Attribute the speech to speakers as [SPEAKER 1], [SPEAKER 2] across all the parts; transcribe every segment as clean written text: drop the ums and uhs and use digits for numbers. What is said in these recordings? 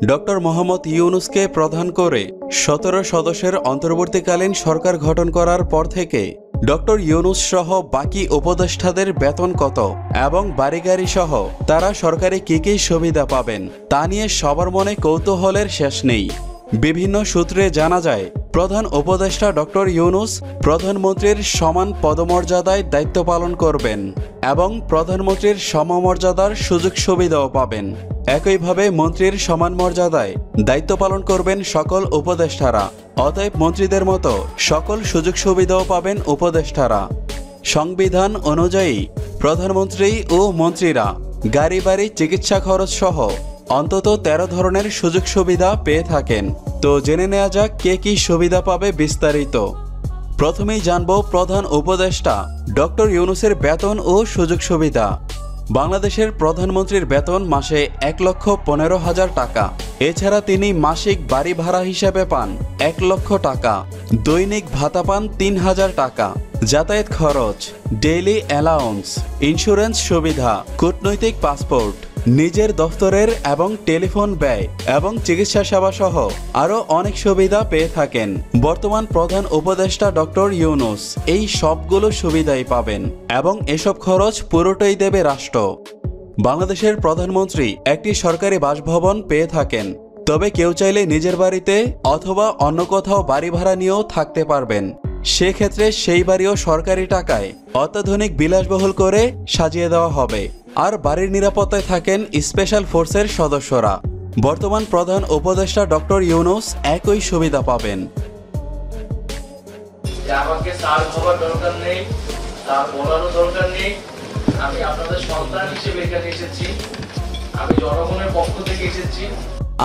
[SPEAKER 1] Doctor Mohammad ইউনূসকে প্রধান করে ১৭ সদস্যের অন্তর্বর্তীকালীন সরকার গঠন করার পর থেকে ডক্টর ইউনূস সহ বাকি উপদেষ্টাদের বেতন কত এবং বাড়ি-গাড়ি সহ তারা সরকারি কী কী সুবিধা পাবেন তা নিয়ে সবার মনে কৌতূহলের শেষ নেই। বিভিন্ন সূত্রে জানা যায়, প্রধান উপদেষ্টা ডক্টর ইউনূস প্রধানমন্ত্রীর সমান পদমর্যাদায় দায়িত্ব পালন করবেন এবং প্রধানমন্ত্রীর সমমর্যাদার সুযোগ সুবিধাও পাবেন। একইভাবে মন্ত্রীর সমান মর্যাদায় দায়িত্ব পালন করবেন সকল উপদেষ্টারা। অতএব মন্ত্রীদের মতো সকল সুযোগ সুবিধাও পাবেন উপদেষ্টারা। সংবিধান অনুযায়ী প্রধানমন্ত্রী ও মন্ত্রীরা গাড়ি বাড়ি চিকিৎসা খরচ সহ অন্তত ১৩ ধরনের সুযোগ সুবিধা পেয়ে থাকেন। তো জেনে নেওয়া যাক কে কী সুবিধা পাবে বিস্তারিত। প্রথমেই জানব প্রধান উপদেষ্টা ডক্টর ইউনূসের বেতন ও সুযোগ সুবিধা। বাংলাদেশের প্রধানমন্ত্রীর বেতন মাসে ১,১৫,০০০ টাকা। এছাড়া তিনি মাসিক বাড়ি ভাড়া হিসেবে পান ১ লক্ষ টাকা, দৈনিক ভাতা পান ৩,০০০ টাকা, যাতায়াত খরচ, ডেইলি অ্যালাউন্স, ইন্স্যুরেন্স সুবিধা, কূটনৈতিক পাসপোর্ট, নিজের দফতরের এবং টেলিফোন ব্যয় এবং চিকিৎসা সেবা সহ আরও অনেক সুবিধা পেয়ে থাকেন। বর্তমান প্রধান উপদেষ্টা ডক্টর ইউনূস এই সবগুলো সুবিধাই পাবেন এবং এসব খরচ পুরোটাই দেবে রাষ্ট্র। বাংলাদেশের প্রধানমন্ত্রী একটি সরকারি বাসভবন পেয়ে থাকেন, তবে কেউ চাইলে নিজের বাড়িতে অথবা অন্য কোথাও বাড়ি ভাড়া নিয়েও থাকতে পারবেন। সেক্ষেত্রে সেই বাড়িও সরকারি টাকায় অত্যাধুনিক বিলাসবহুল করে সাজিয়ে দেওয়া হবে। আর বাড়ির নিরাপত্তায় থাকেন স্পেশাল ফোর্সের সদস্যরা। বর্তমান প্রধান উপদেষ্টা ডক্টর ইউনূস একই সুবিধা পাবেন।
[SPEAKER 2] আমাকে স্যার হওয়ার দরকার নেই, স্যার বলারও দরকার নেই। আমি আপনাদের সন্তান হিসেবে এখানে এসেছি, আমি জনগণের পক্ষ থেকে এসেছি।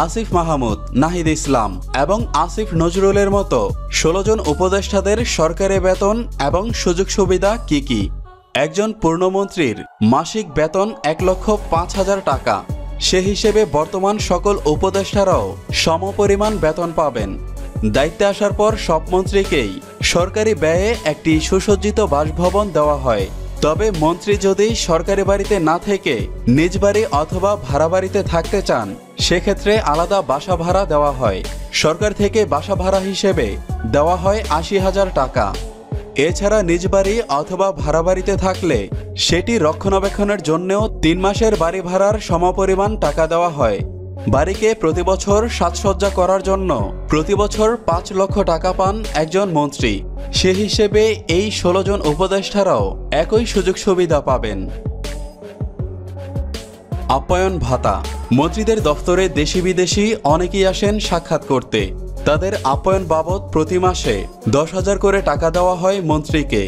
[SPEAKER 1] আসিফ মাহমুদ, নাহিদ ইসলাম এবং আসিফ নজরুলের মতো ১৬ জন উপদেষ্টাদের সরকারি বেতন এবং সুযোগ সুবিধা কি কি? একজন পূর্ণমন্ত্রীর মাসিক বেতন ১,০৫,০০০ টাকা। সে হিসেবে বর্তমান সকল উপদেষ্টারাও সমপরিমাণ বেতন পাবেন। দায়িত্বে আসার পর সব মন্ত্রীকেই সরকারি ব্যয়ে একটি সুসজ্জিত বাসভবন দেওয়া হয়। তবে মন্ত্রী যদি সরকারি বাড়িতে না থেকে নিজ বাড়ি অথবা ভাড়া বাড়িতে থাকতে চান, সেক্ষেত্রে আলাদা বাসা ভাড়া দেওয়া হয়। সরকার থেকে বাসা ভাড়া হিসেবে দেওয়া হয় ৮০,০০০ টাকা। এছাড়া নিজ বাড়ি অথবা ভাড়া বাড়িতে থাকলে সেটি রক্ষণাবেক্ষণের জন্যও ৩ মাসের বাড়ি ভাড়ার সমপরিমাণ টাকা দেওয়া হয়। বাড়িকে প্রতি বছর সাজসজ্জা করার জন্য প্রতি বছর ৫ লক্ষ টাকা পান একজন মন্ত্রী। সে হিসেবে এই ১৬ জন উপদেষ্টারাও একই সুযোগ সুবিধা পাবেন। আপ্যায়ন ভাতা। মন্ত্রীদের দফতরে দেশি বিদেশি অনেকেই আসেন সাক্ষাৎ করতে। তাদের আপ্যায়ন বাবদ প্রতি মাসে ১০,০০০ করে টাকা দেওয়া হয় মন্ত্রীকে।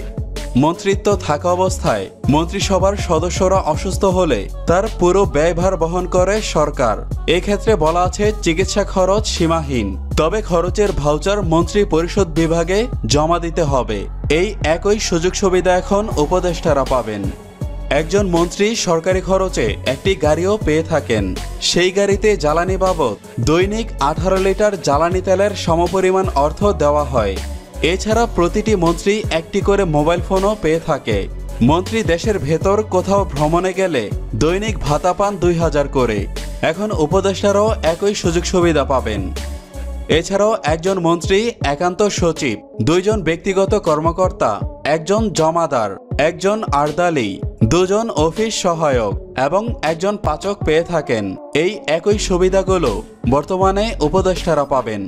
[SPEAKER 1] মন্ত্রিত্ব থাকা অবস্থায় মন্ত্রিসভার সদস্যরা অসুস্থ হলে তার পুরো ব্যয়ভার বহন করে সরকার। এক্ষেত্রে বলা আছে চিকিৎসা খরচ সীমাহীন, তবে খরচের ভাউচার মন্ত্রী পরিষদ বিভাগে জমা দিতে হবে। এই একই সুযোগ সুবিধা এখন উপদেষ্টারা পাবেন। একজন মন্ত্রী সরকারি খরচে একটি গাড়িও পেয়ে থাকেন। সেই গাড়িতে জ্বালানি বাবদ দৈনিক ১৮ লিটার জ্বালানি তেলের সমপরিমাণ অর্থ দেওয়া হয়। এছাড়া প্রতিটি মন্ত্রী একটি করে মোবাইল ফোনও পেয়ে থাকে। মন্ত্রী দেশের ভেতর কোথাও ভ্রমণে গেলে দৈনিক ভাতা পান ২,০০০ করে। এখন উপদেষ্টারাও একই সুযোগ সুবিধা পাবেন। এছাড়াও একজন মন্ত্রী একান্ত সচিব, ২ জন ব্যক্তিগত কর্মকর্তা, একজন জমাদার, একজন আর্দালি, ২ জন অফিস সহায়ক এবং একজন পাচক পেয়ে থাকেন। এই একই সুবিধাগুলো বর্তমানে উপদেষ্টারা পাবেন।